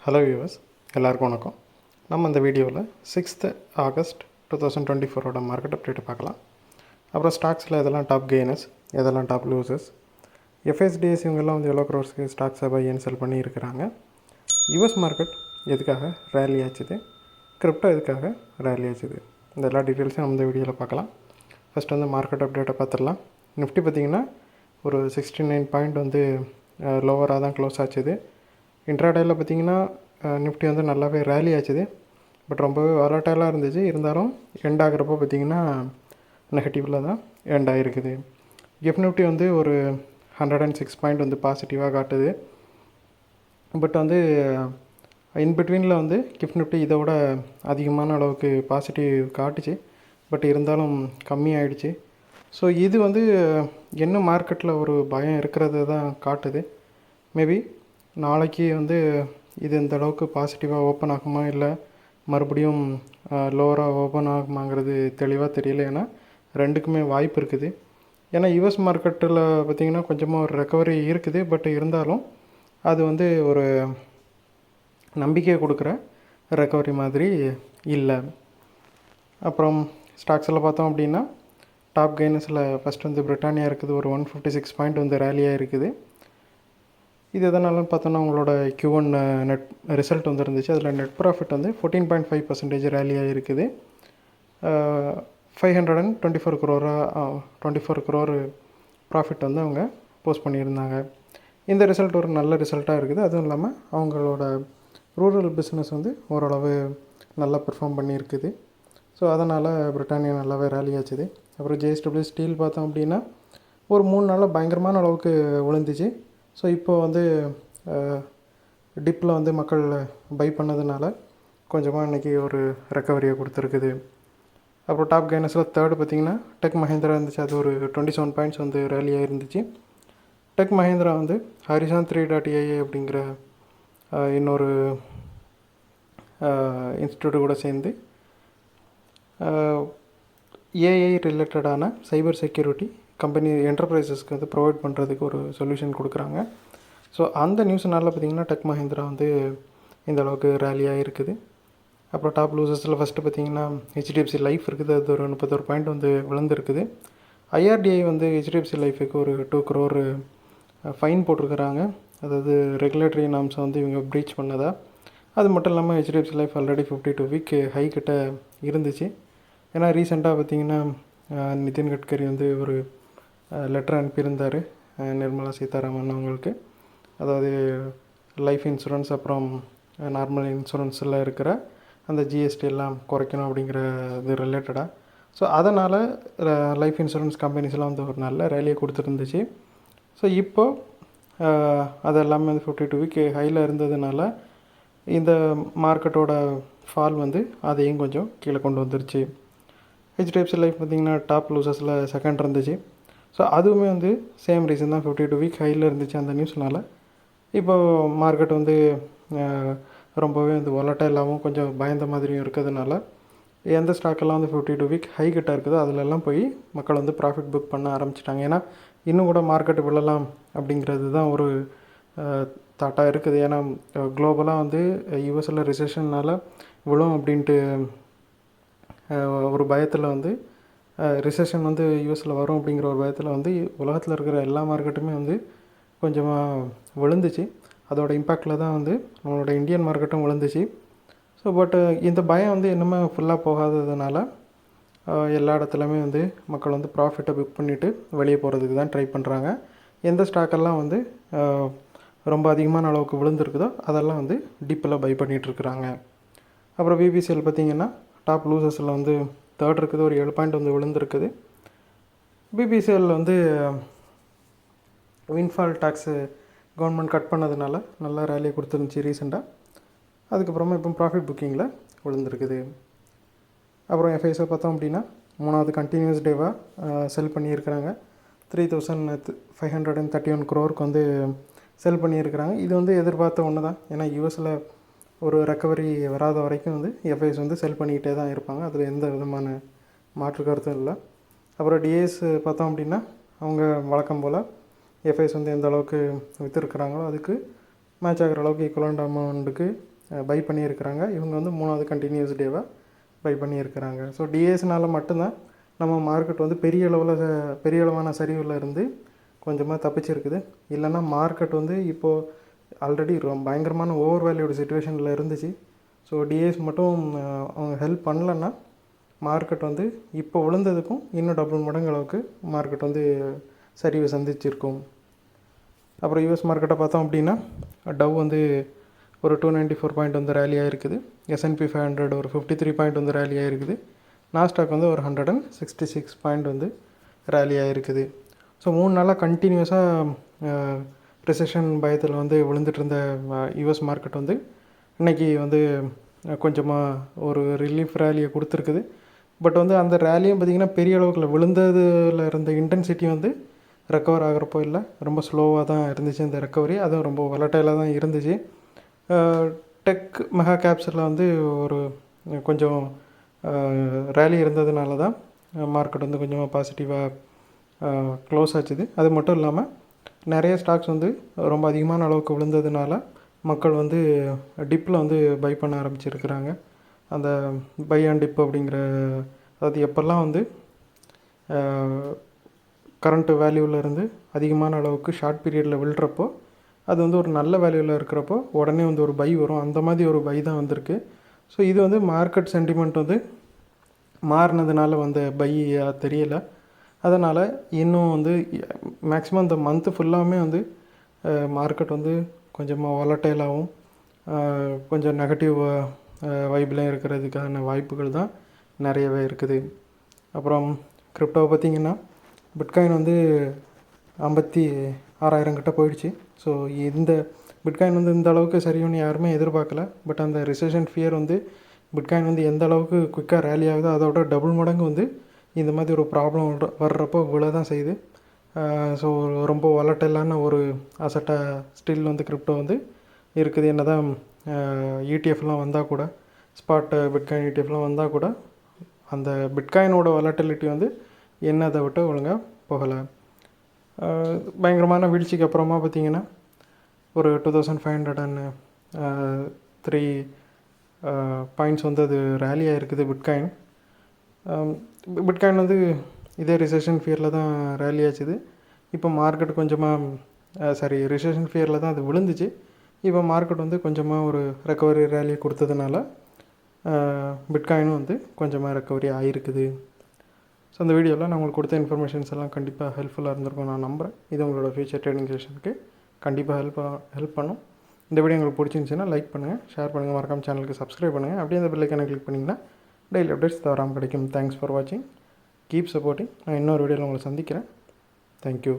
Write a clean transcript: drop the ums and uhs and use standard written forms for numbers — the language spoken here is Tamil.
ஹலோ வியூவர்ஸ், எல்லாருக்கும் வணக்கம். நம்ம இந்த வீடியோவில் 6th ஆகஸ்ட் 2024 மார்க்கெட் அப்டேட்டை பார்க்கலாம். அப்புறம் ஸ்டாக்ஸில் எதெல்லாம் டாப் கெய்னர்ஸ், எதெல்லாம் டாப் லூசர்ஸ், எஃப்எஸ்டிஎஸ் இவங்கெல்லாம் வந்து எவ்வளோ க்ரோர்ஸ்க்கு ஸ்டாக்ஸை பை அண்ட் செல் பண்ணியிருக்கிறாங்க, யுஎஸ் மார்க்கெட் எதுக்காக ரேலி ஆச்சுது, கிரிப்டோ எதுக்காக ரேலி ஆச்சுது, இந்த எல்லா டீட்டெயில்ஸும் நம்ம இந்த வீடியோவில் பார்க்கலாம். ஃபஸ்ட் வந்து மார்க்கெட் அப்டேட்டை பார்த்துடலாம். நிஃப்டி பார்த்திங்கன்னா ஒரு 69 பாயிண்ட் வந்து லோவராக தான் க்ளோஸ் ஆச்சுது. இன்ட்ராடேயில் பார்த்திங்கன்னா நிஃப்டி வந்து நல்லாவே ரேலி ஆச்சுது. பட் ரொம்பவே வாலட்டைலாக இருந்துச்சு. இருந்தாலும் எண்ட் ஆகிறப்போ பார்த்திங்கன்னா நெகட்டிவில் தான் எண்ட் ஆகிருக்குது. கிஃப்ட் நிஃப்டி வந்து ஒரு 106 பாயிண்ட் வந்து பாசிட்டிவாக காட்டுது. பட் வந்து இன்பிட்வீனில் வந்து கிஃப்ட் நிஃப்டி இதை விட அதிகமான அளவுக்கு பாசிட்டிவ் காட்டுச்சு. பட் இருந்தாலும் கம்மியாயிடுச்சு. ஸோ இது வந்து என்ன மார்க்கெட்டில் ஒரு பயம் இருக்கிறது தான் காட்டுது. மேபி நாளைக்கு வந்து இது இந்த அளவுக்கு பாசிட்டிவாக ஓப்பன் ஆகுமா, இல்லை மறுபடியும் லோவராக ஓப்பன் ஆகுமாங்கிறது தெளிவாக தெரியல. ஏன்னா ரெண்டுக்குமே வாய்ப்பு இருக்குது. ஏன்னா யுஎஸ் மார்க்கெட்டில் பார்த்திங்கன்னா கொஞ்சமாக ஒரு ரெக்கவரி இருக்குது. பட் இருந்தாலும் அது வந்து ஒரு நம்பிக்கையை கொடுக்குற ரெக்கவரி மாதிரி இல்லை. அப்புறம் ஸ்டாக்ஸில் பார்த்தோம் அப்படின்னா டாப் கெய்னர்ஸில் ஃபஸ்ட் வந்து பிரிட்டானியா இருக்குது. ஒரு 156 பாயிண்ட் வந்து ரேலியாக இருக்குது. இது எதனாலும் பார்த்தோன்னா உங்களோட Q1 நெட் ரிசல்ட் வந்து இருந்துச்சு. அதில் நெட் ப்ராஃபிட் வந்து 14.5% ரேலியாக இருக்குது. 524 crore ப்ராஃபிட் வந்து அவங்க போஸ்ட் பண்ணியிருந்தாங்க. இந்த ரிசல்ட் ஒரு நல்ல ரிசல்ட்டாக இருக்குது. அதுவும் இல்லாமல் அவங்களோட ரூரல் பிஸ்னஸ் வந்து ஓரளவு நல்லா பெர்ஃபார்ம் பண்ணியிருக்குது. ஸோ அதனால் பிரிட்டானியா நல்லாவே ரேலி ஆச்சுது. அப்புறம் JSW ஸ்டீல் பார்த்தோம் அப்படின்னா ஒரு 3 நாளில் பயங்கரமான அளவுக்கு விழுந்துச்சு. ஸோ இப்போ வந்து டிப்பில் வந்து மக்கள் பை பண்ணதுனால கொஞ்சமாக இன்றைக்கி ஒரு ரெக்கவரியை கொடுத்துருக்குது. அப்புறம் டாப் கெய்னர்ஸில் தேர்டு பார்த்திங்கன்னா டெக் மஹேந்திரா இருந்துச்சு. அது ஒரு 27 பாயிண்ட்ஸ் வந்து ரேலியாக இருந்துச்சு. டெக் மஹேந்திரா வந்து ஹரிசான் 3.ai அப்படிங்கிற இன்னொரு இன்ஸ்டியூட்டு கூட சேர்ந்து ஏஐ ரிலேட்டடான சைபர் செக்யூரிட்டி கம்பெனி என்டர்பிரைசஸ்க்கு வந்து ப்ரொவைட் பண்ணுறதுக்கு ஒரு சொல்யூஷன் கொடுக்குறாங்க. ஸோ அந்த நியூஸ்னால பார்த்திங்கன்னா டெக் மஹேந்திரா வந்து இந்த அளவுக்கு ரேலியாக இருக்குது. அப்புறம் டாப் லூசர்ஸில் ஃபஸ்ட்டு பார்த்திங்கன்னா ஹெச்டிஎஃப்சி லைஃப் இருக்குது. அது ஒரு 31 பாயிண்ட் வந்து விழுந்துருக்குது. ஐஆர்டிஐ வந்து ஹெச்டிஎஃப்சி லைஃபுக்கு ஒரு 2 crore ஃபைன் போட்டிருக்கிறாங்க. அதாவது ரெகுலேட்டரி நார்ம்ஸை வந்து இவங்க ப்ரீச் பண்ணதா. அது மட்டும் இல்லாமல் HDFC life already 52 week high கிட்ட இருந்துச்சு. ஏன்னா ரீசெண்டாக பார்த்திங்கன்னா நிதின் கட்கரி வந்து ஒரு லெட்டர் அனுப்பியிருந்தார் நிர்மலா சீதாராமன் அவங்களுக்கு. அதாவது லைஃப் இன்சூரன்ஸ் அப்புறம் நார்மல் இன்சூரன்ஸில் இருக்கிற அந்த ஜிஎஸ்டி எல்லாம் குறைக்கணும் அப்படிங்கிற இது ரிலேட்டடாக. ஸோ அதனால் லைஃப் இன்சூரன்ஸ் கம்பெனிஸ்லாம் வந்து ஒரு நல்ல ரேலியை கொடுத்துருந்துச்சு. ஸோ இப்போது அது எல்லாமே வந்து 52 வீக் ஹையில் இருந்ததுனால இந்த மார்க்கெட்டோட ஃபால் வந்து அதையும் கொஞ்சம் கீழே கொண்டு வந்துருச்சு. ஹெச்டிஎஃப்சி லைஃப் பார்த்திங்கன்னா டாப் லூசர்ஸில் செகண்ட் இருந்துச்சு. ஸோ அதுவுமே வந்து சேம் ரீசன் தான், 52 வீக் ஹையில் இருந்துச்சு அந்த நியூஸ்னால். இப்போது மார்க்கெட் வந்து ரொம்பவே வந்து வாலட்டைலாகவும் கொஞ்சம் பயந்த மாதிரியும் இருக்கிறதுனால எந்த ஸ்டாக்கெல்லாம் வந்து 52 வீக் ஹை கிட்ட இருக்குதோ அதிலெல்லாம் போய் மக்கள் வந்து ப்ராஃபிட் புக் பண்ண ஆரம்பிச்சிட்டாங்க. ஏன்னா இன்னும் கூட மார்க்கெட் விழலாம் அப்படிங்கிறது தான் ஒரு தாட்டாக இருக்குது. ஏன்னா குளோபலாக வந்து யூஎஸில் ரிசெஷன்னால் விழும் அப்படின்ட்டு ஒரு பயத்தில் வந்து ரிசெஷன் வந்து யூஎஸில் வரும் அப்படிங்கிற ஒரு பயத்தில் வந்து உலகத்தில் இருக்கிற எல்லா மார்க்கெட்டுமே வந்து கொஞ்சமாக விழுந்துச்சு. அதோட இம்பேக்டில் தான் வந்து நம்மளோட இந்தியன் மார்க்கெட்டும் விழுந்துச்சு. ஸோ பட்டு இந்த பயம் வந்து இன்னுமே ஃபுல்லாக போகாததுனால எல்லா இடத்துலையுமே வந்து மக்கள் வந்து ப்ராஃபிட்டை புக் பண்ணிவிட்டு வெளியே போகிறதுக்கு தான் ட்ரை பண்ணுறாங்க. எந்த ஸ்டாக்கெல்லாம் வந்து ரொம்ப அதிகமான அளவுக்கு விழுந்துருக்குதோ அதெல்லாம் வந்து டிப்பில் பை பண்ணிகிட்ருக்குறாங்க. அப்புறம் பிபிசிஎல் பார்த்திங்கன்னா டாப் லூசர்ஸில் வந்து தேர்ட் இருக்குது. ஒரு 7 பாயிண்ட் வந்து விழுந்துருக்குது. பிபிசிஎல் வந்து வின்ஃபால் டேக்ஸு கவர்மெண்ட் கட் பண்ணதுனால நல்லா ரேலியை கொடுத்துருந்துச்சி ரீசெண்டாக. அதுக்கப்புறமா இப்போ ப்ராஃபிட் புக்கிங்கில் விழுந்துருக்குது. அப்புறம் எஃப்ஐஸை பார்த்தோம் அப்படின்னா 3வது கண்டினியூஸ் டேவாக செல் பண்ணியிருக்கிறாங்க. 3531 crore வந்து செல் பண்ணியிருக்கிறாங்க. இது வந்து எதிர்பார்த்த ஒன்று தான். ஏன்னா யூஎஸில் ஒரு ரெக்கவரி வராத வரைக்கும் வந்து எஃப்ஐஸ் வந்து செல் பண்ணிக்கிட்டே தான் இருப்பாங்க. அதில் எந்த விதமான மாற்று கருத்தும் இல்லை. அப்புறம் டிஏஎஸ் பார்த்தோம் அப்படின்னா அவங்க வழக்கம் போல் எஃப்ஐஸ் வந்து எந்த அளவுக்கு விற்றுருக்குறாங்களோ அதுக்கு மேட்ச் ஆகிற அளவுக்கு ஈக்குவலண்ட் அமௌண்ட்டுக்கு பை பண்ணியிருக்கிறாங்க. இவங்க வந்து 3வது கண்டினியூஸ் டேவாக பை பண்ணியிருக்கிறாங்க. ஸோ டிஏஎஸ்னால் மட்டும்தான் நம்ம மார்க்கெட் வந்து பெரிய அளவான சரிவில் இருந்து கொஞ்சமாக தப்பிச்சிருக்குது. இல்லைன்னா மார்க்கெட் வந்து இப்போது ஆல்ரெடி பயங்கரமான ஓவர் வேல்யூடு சுச்சுவேஷனில் இருந்துச்சு. ஸோ டிஏஎஸ் மட்டும் அவங்க ஹெல்ப் பண்ணலன்னா மார்க்கெட் வந்து இப்போ விழுந்ததுக்கும் இன்னும் டபுள் மடங்கு அளவுக்கு மார்க்கெட் வந்து சரிவை சந்திச்சிருக்கும். அப்புறம் யூஎஸ் மார்க்கெட்டை பார்த்தோம் அப்படின்னா டவ் வந்து ஒரு 294 பாயிண்ட் வந்து ரேலியாக இருக்குது. S&P 500 ஒரு 53 பாயிண்ட் வந்து ரேலியாக இருக்குது. நாஸ்டாக் வந்து ஒரு 166 பாயிண்ட் வந்து ரேலியாக இருக்குது. ஸோ 3 நாளாக கண்டினியூஸாக ரிசெஷன் பயத்தில் வந்து விழுந்துட்டு இருந்த யூஎஸ் மார்க்கெட் வந்து இன்றைக்கி வந்து கொஞ்சமாக ஒரு ரிலீஃப் ரேலியை கொடுத்துருக்குது. பட் வந்து அந்த ரேலியும் பார்த்திங்கன்னா பெரிய அளவுக்கு விழுந்ததில் இருந்த இன்டென்சிட்டி வந்து ரெக்கவர் ஆகிறப்போ இல்லை, ரொம்ப ஸ்லோவாக தான் இருந்துச்சு இந்த ரெக்கவரி. அதுவும் ரொம்ப வொலட்டைலாக தான் இருந்துச்சு. டெக் மெகா கேப்ஸில் வந்து ஒரு கொஞ்சம் ரேலி இருந்ததுனால தான் மார்க்கெட் வந்து கொஞ்சமாக பாசிட்டிவாக க்ளோஸ் ஆச்சுது. அது மட்டும் இல்லாமல் நிறைய ஸ்டாக்ஸ் வந்து ரொம்ப அதிகமான அளவுக்கு விழுந்ததுனால மக்கள் வந்து டிப்பில் வந்து பை பண்ண ஆரம்பிச்சிருக்கிறாங்க. அந்த பை அண்ட் டிப் அப்படிங்கிற, அதாவது எப்போல்லாம் வந்து கரண்ட் வேல்யூவில் இருந்து அதிகமான அளவுக்கு ஷார்ட் பீரியடில் விழுறப்போ அது வந்து ஒரு நல்ல வேல்யூவில் இருக்கிறப்போ உடனே வந்து ஒரு பை வரும். அந்த மாதிரி ஒரு பை தான் வந்திருக்கு. ஸோ இது வந்து மார்க்கெட் சென்டிமெண்ட் வந்து மாறினதுனால வந்த பையாக தெரியலை. அதனால் இன்னும் வந்து மேக்ஸிமம் இந்த மந்த்து ஃபுல்லாமே வந்து மார்க்கெட் வந்து கொஞ்சமாக வாலட்டைலாகவும் கொஞ்சம் நெகட்டிவ் வைப்லையும் இருக்கிறதுக்கான வாய்ப்புகள் தான் நிறையவே இருக்குது. அப்புறம் கிரிப்டோவை பார்த்திங்கன்னா பிட்காயின் வந்து 56,000 கிட்ட போயிடுச்சு. ஸோ இந்த பிட்காயின் வந்து இந்த அளவுக்கு சரியும்னு யாருமே எதிர்பார்க்கல. பட் அந்த ரிசெஷன் ஃபியர் வந்து பிட்காயின் வந்து எந்த அளவுக்கு குயிக்காக ரேலி ஆகுதோ அதோட டபுள் மடங்கு வந்து இந்த மாதிரி ஒரு ப்ராப்ளம் வர்றப்போ விழ தான் செய்யுது. ஸோ ரொம்ப வாலட்டைலான ஒரு அசட்டாக ஸ்டில் வந்து கிரிப்டோ வந்து இருக்குது. என்ன தான் இடிஎஃப்லாம் வந்தால் கூட, ஸ்பாட் பிட்காயின் இடிஎஃப்லாம் வந்தால் கூட அந்த பிட்காயினோட வாலட்டிலிட்டி வந்து என்னதை விட்டு ஒழுங்காக போகலை. பயங்கரமான வீழ்ச்சிக்கு அப்புறமா பார்த்திங்கன்னா ஒரு 2503 பாயிண்ட்ஸ் வந்து அது ரேலியாக இருக்குது பிட்காயின். பிட்காயின் வந்து இதே ரிசெஷன் ஃபியரில் தான் ரேலி ஆச்சுது. இப்போ மார்க்கெட் கொஞ்சமாக ரிசெஷன் ஃபியரில் தான் அது விழுந்துச்சு. இப்போ மார்க்கெட் வந்து கொஞ்சமாக ஒரு ரெக்கவரி ரேலி கொடுத்ததுனால பிட்காயினும் வந்து கொஞ்சமாக ரெக்கவரி ஆகிருக்குது. ஸோ அந்த வீடியோவில் நான் உங்களுக்கு கொடுத்த இன்ஃபர்மேஷன்ஸ் எல்லாம் கண்டிப்பாக ஹெல்ப்ஃபுல்லாக இருந்திருக்கும் நான் நம்புகிறேன். இது உங்களோட ஃபியூச்சர் ட்ரேடிங் செஷனுக்கு கண்டிப்பாக ஹெல்ப் பண்ணும். இந்த வீடியோ உங்களுக்கு பிடிச்சிருந்துச்சின்னா லைக் பண்ணுங்கள், ஷேர் பண்ணுங்கள், மறக்காம சேனலுக்கு சப்ஸ்கிரைப் பண்ணுங்கள். அப்படியே அந்த பெல் ஐக்கானை கிளிக் பண்ணிங்கன்னா டெய்லி அப்டேட்ஸ் தவறாமல் கிடைக்கும். தேங்க்ஸ் ஃபார் வாட்சிங், கீப் சப்போர்ட்டிங். நான் இன்னொரு வீடியோவில் உங்களை சந்திக்கிறேன். தேங்க்யூ.